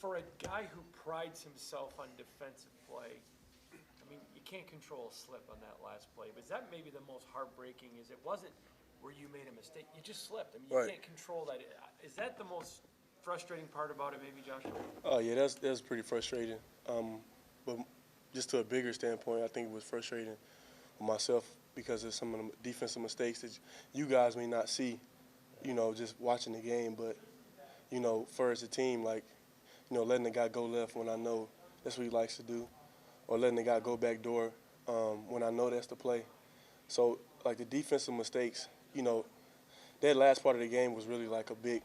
For a guy who prides himself on defensive play, I mean, you can't control a slip on that last play, but is that maybe the most heartbreaking? Is it wasn't where you made a mistake, you just slipped. I mean, you Right. can't control that. Is that the most frustrating part about it, maybe, Joshua? Oh yeah, that's pretty frustrating. But just to a bigger standpoint, I think it was frustrating for myself because of some of the defensive mistakes that you guys may not see, just watching the game. But for as a team, like letting the guy go left when I know that's what he likes to do, or letting the guy go back door when I know that's the play. So like the defensive mistakes, that last part of the game was really like a big.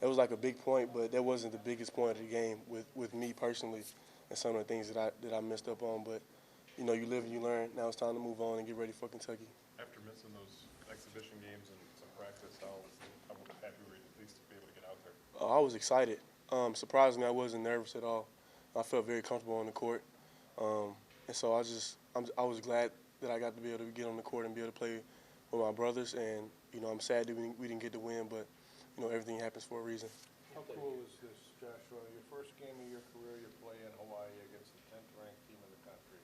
It was like a big point, but that wasn't the biggest point of the game with me personally, and some of the things that I messed up on. But you live and you learn. Now it's time to move on and get ready for Kentucky. After missing those exhibition games and some practice, how happy were you at least to be able to get out there? I was excited. Surprisingly, I wasn't nervous at all. I felt very comfortable on the court, and so I was glad that I got to be able to get on the court and be able to play with my brothers. And I'm sad that we didn't get the win, but everything happens for a reason. How cool is this, Joshua? Your first game of your career, you're playing in Hawaii against the 10th ranked team in the country.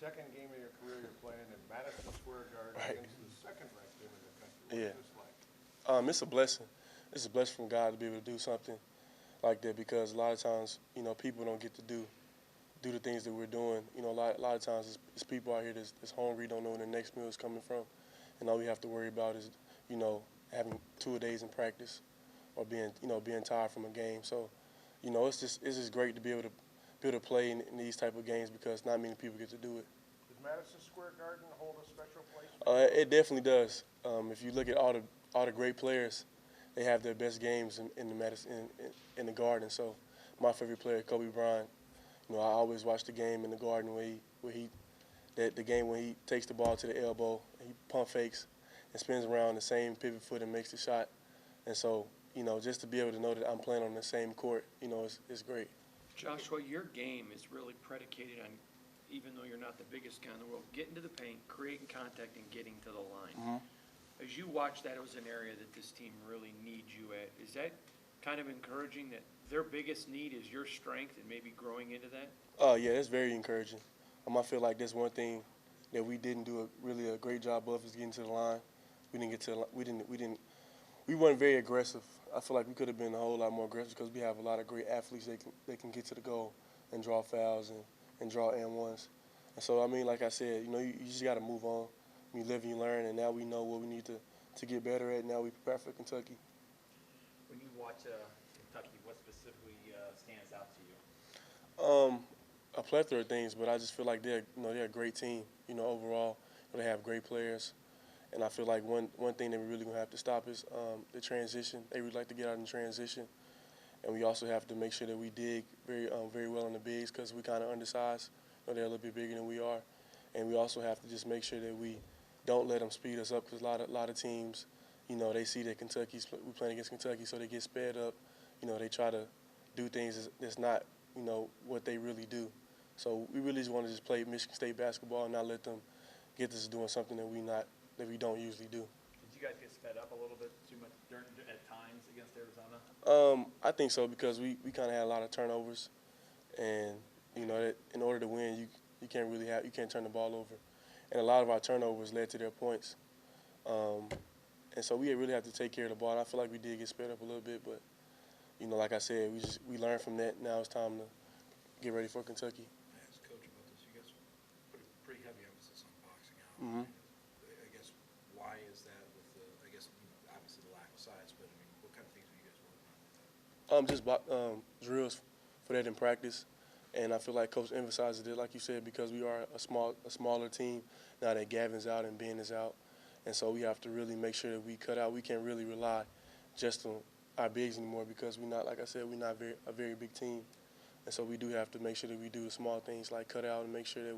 Second game of your career, you're playing in Madison Square Garden Right. against the second ranked team in the country. Yeah. What's this like? It's a blessing. It's a blessing from God to be able to do something like that because a lot of times, people don't get to do the things that we're doing. A lot of times it's people out here that's hungry, don't know where their next meal is coming from, and all we have to worry about is, having 2 days in practice or being tired from a game. So, it's just great to be able to play in these type of games because not many people get to do it. Does Madison Square Garden hold a special place for you? It definitely does. If you look at all the great players, they have their best games in the Madison in the Garden. So, my favorite player, Kobe Bryant. I always watch the game in the Garden the game when he takes the ball to the elbow, and he pump fakes and spins around the same pivot foot and makes the shot. And so, just to be able to know that I'm playing on the same court, it's great. Joshua, your game is really predicated on, even though you're not the biggest guy in the world, getting to the paint, creating contact, and getting to the line. As you watch that, it was an area that this team really needs you at. Is that kind of encouraging that their biggest need is your strength and maybe growing into that? Oh yeah, that's very encouraging. I feel like that's one thing that we didn't do really a great job of is getting to the line. We didn't get to we weren't very aggressive. I feel like we could have been a whole lot more aggressive because we have a lot of great athletes that can get to the goal and draw fouls and draw and ones. And so like I said, you just got to move on. You live and you learn, and now we know what we need to get better at. Now we prepare for Kentucky. When you watch Kentucky, what specifically stands out to you? A plethora of things, but I just feel like they're a great team. Overall, they have great players, and I feel like one thing that we really gonna have to stop is the transition. They really like to get out in transition, and we also have to make sure that we dig very well on the bigs because we kind of undersized. They're a little bit bigger than we are, and we also have to just make sure that we don't let them speed us up because a lot of teams, they see that we're playing against Kentucky, so they get sped up. They try to do things that's not what they really do. So we really just want to just play Michigan State basketball and not let them get us doing something that we don't usually do. Did you guys get sped up a little bit too much at times against Arizona? I think so because we kind of had a lot of turnovers, and that in order to win, you can't turn the ball over, and a lot of our turnovers led to their points, and so we really have to take care of the ball. And I feel like we did get sped up a little bit, but like I said, we learned from that. Now it's time to get ready for Kentucky. I asked Coach about this. You guys put a pretty heavy emphasis on boxing out. I guess why is that with obviously the lack of size, but what kind of things are you guys working on with that? Just drills for that in practice, and I feel like Coach emphasizes it, like you said, because we are a smaller team now that Gavin's out and Ben is out, and so we have to really make sure that we cut out. We can't really rely just on our bigs anymore because we're not, like I said, we're not a very big team, and so we do have to make sure that we do the small things like cut out and make sure that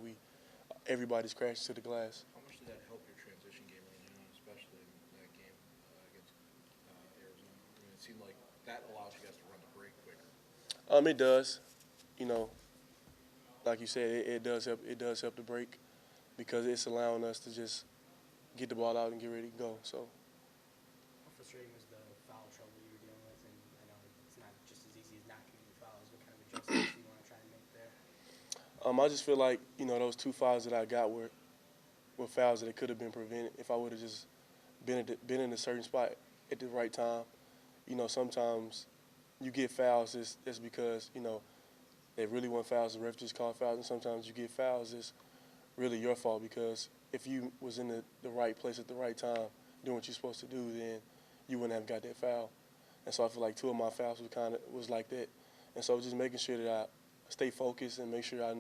everybody's crashing to the glass. How much did that help your transition game early on, especially in that game against Arizona? It seemed like that allows you guys to run the break quicker. It does. Like you said, it does help. It does help the break because it's allowing us to just get the ball out and get ready to go. So. How frustrating was the foul trouble you were dealing with? And I know it's not just as easy as not committing fouls. What I just feel like, those 2 fouls that I got were fouls that could have been prevented if I would have just been in a certain spot at the right time. Sometimes you get fouls it's because, they really want fouls, the ref just called fouls, and sometimes you get fouls it's really your fault because if you was in the right place at the right time doing what you're supposed to do, then you wouldn't have got that foul. And so I feel like 2 of my fouls was like that. And so just making sure that I stay focused and make sure I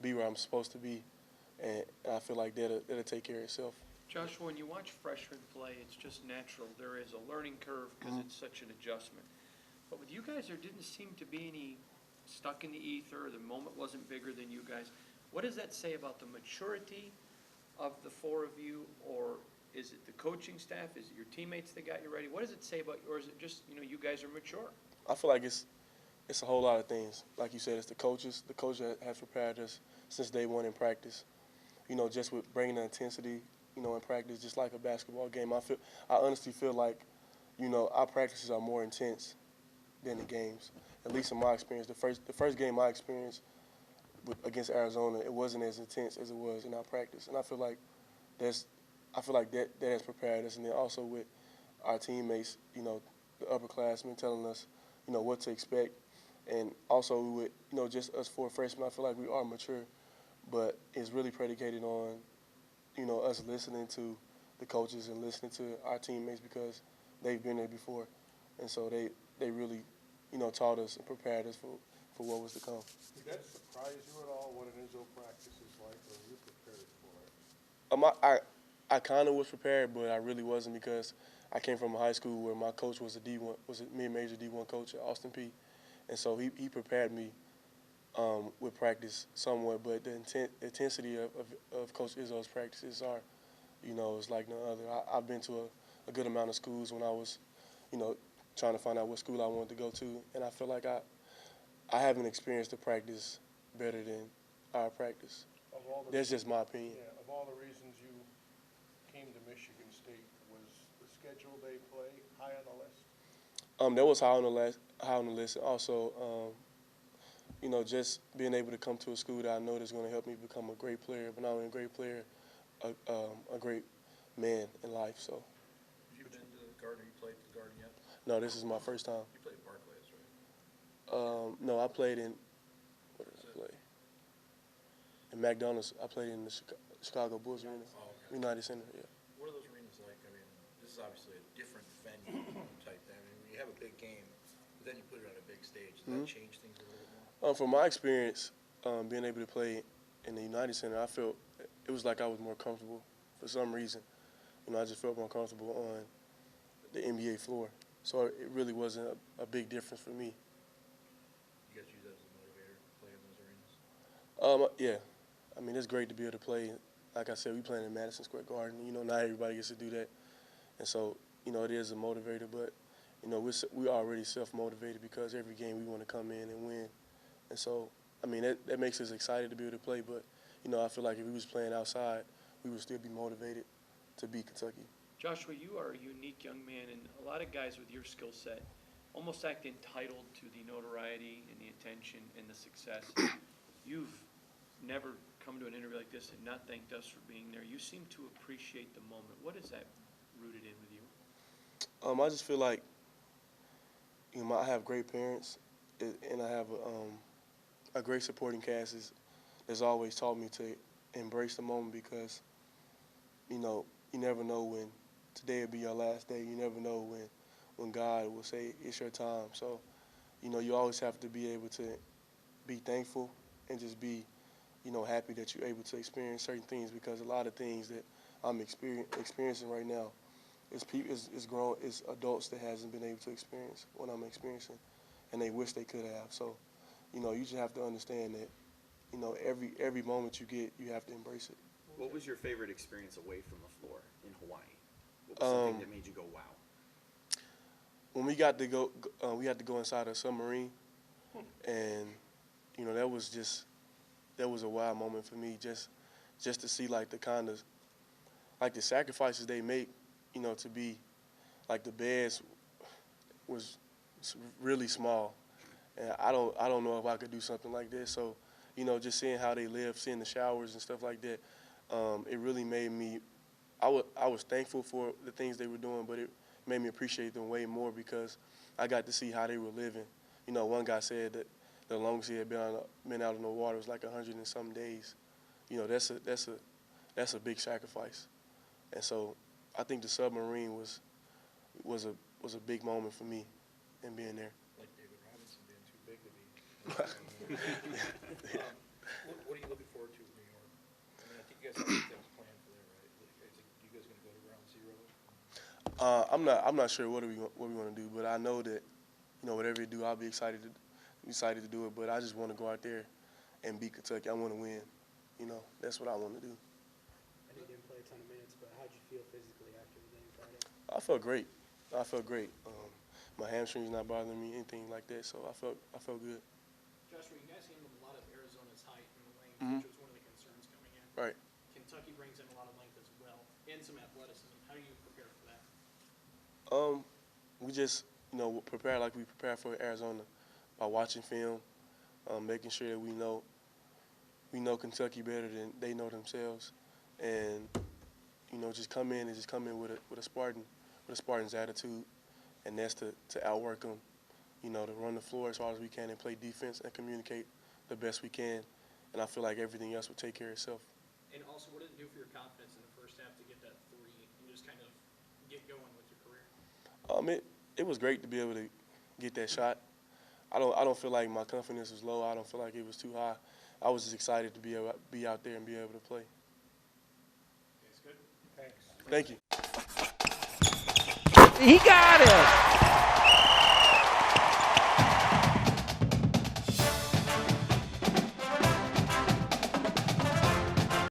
be where I'm supposed to be. And I feel like that'll take care of itself. Joshua, when you watch freshmen play, it's just natural. There is a learning curve because it's such an adjustment. But with you guys, there didn't seem to be any stuck in the ether. The moment wasn't bigger than you guys. What does that say about the maturity of the 4 of you, or is it the coaching staff? Is it your teammates that got you ready? What does it say about you, or is it just, you guys are mature? I feel like it's a whole lot of things. Like you said, it's the coaches. The coach has prepared us since day one in practice. Just with bringing the intensity, in practice, just like a basketball game. I honestly feel like, our practices are more intense than the games. At least in my experience, the first game I experienced against Arizona, it wasn't as intense as it was in our practice, and I feel like that has prepared us. And then also with our teammates, the upperclassmen telling us, what to expect, and also with just us 4 freshmen, I feel like we are mature, but it's really predicated on us listening to the coaches and listening to our teammates because they've been there before, and so they really taught us and prepared us for what was to come. Did that surprise you at all, what an Izzo practice is like, or were you prepared for it? I kind of was prepared, but I really wasn't because I came from a high school where my coach was a mid-major D1 coach at Austin Peay, and so he prepared me with practice somewhat. But the intensity of Coach Izzo's practices are, it's like no other. I've been to a good amount of schools when I was, trying to find out what school I wanted to go to, and I feel like I haven't experienced the practice better than our practice. That's just my opinion. Yeah, of all the reasons you came to Michigan State, was the schedule they play high on the list? That was high on the list. Also, just being able to come to a school that I know that's going to help me become a great player, but not only a great player, a great man in life. So. Have you been to the Garden? Have you played the Garden yet? No, this is my first time. You played Barclays, right? No, I played in, where did I play? In McDonald's. I played in the Chicago Bulls Arena, United Center, yeah. What are those arenas like? I mean, this is obviously a different venue type thing. I mean, when you have a big game, but then you put it on a big stage, does that change things a little bit more? From my experience, being able to play in the United Center, I felt it was like I was more comfortable for some reason. I just felt more comfortable on the NBA floor. So it really wasn't a big difference for me. You guys use that as a motivator to play in those arenas? Yeah. I mean, it's great to be able to play. Like I said, we playing in Madison Square Garden. Not everybody gets to do that. And so, it is a motivator. But, we're already self-motivated because every game we want to come in and win. And so, I mean, that makes us excited to be able to play. But, I feel like if we was playing outside, we would still be motivated to beat Kentucky. Joshua, you are a unique young man, and a lot of guys with your skill set almost act entitled to the notoriety and the attention and the success. You've never come to an interview like this and not thanked us for being there. You seem to appreciate the moment. What is that rooted in with you? I just feel like, I have great parents, and I have a great supporting cast that's always taught me to embrace the moment because, you never know when today will be your last day. You never know when God will say it's your time. So, you always have to be able to be thankful and just be, happy that you're able to experience certain things because a lot of things that I'm experiencing right now is adults that hasn't been able to experience what I'm experiencing, and they wish they could have. So, you just have to understand that, every moment you get, you have to embrace it. What was your favorite experience away from the floor in Hawaii? What was something that made you go, wow? When we got to go, we had to go inside a submarine, and that was a wild moment for me. Just to see like the sacrifices they make, to be like the beds was really small, and I don't know if I could do something like this. So just seeing how they live, seeing the showers and stuff like that. It really made me. I was thankful for the things they were doing, but it made me appreciate them way more because I got to see how they were living. One guy said that the longest he had been out in the water was like 100 and some days. That's a big sacrifice, and so I think the Submarine was a big moment for me in being there. Like David Robinson being too big to be. What are you looking forward to in New York? I mean, I think you guys have some things planned for there, right? Like, you guys going to go to Ground Zero? I'm not sure what we want to do, but I know that whatever you do, I'll be excited to do it. But I just want to go out there and beat Kentucky. I want to win. That's what I want to do. I know you didn't play a ton of minutes, but how'd you feel physically after the game Friday? I felt great. My hamstring's not bothering me, anything like that. So I felt good. Joshua, you guys handled a lot of Arizona's height and the length, Mhm. which was one of the concerns coming in. Right. Kentucky brings in a lot of length as well, and some athleticism. How do you prepare for that? We just prepare like we prepare for Arizona by watching film, making sure that we know Kentucky better than they know themselves, and just come in with a Spartan's attitude, and that's to outwork them, to run the floor as hard as we can and play defense and communicate the best we can, and I feel like everything else will take care of itself. And also, what did it do for your confidence in the first half to get that three and just kind of get going with your career? It was great to be able to get that shot. I don't feel like my confidence was low. I don't feel like it was too high. I was just excited to be out there and be able to play. Okay, it's good. Thanks. Thank you. He got it.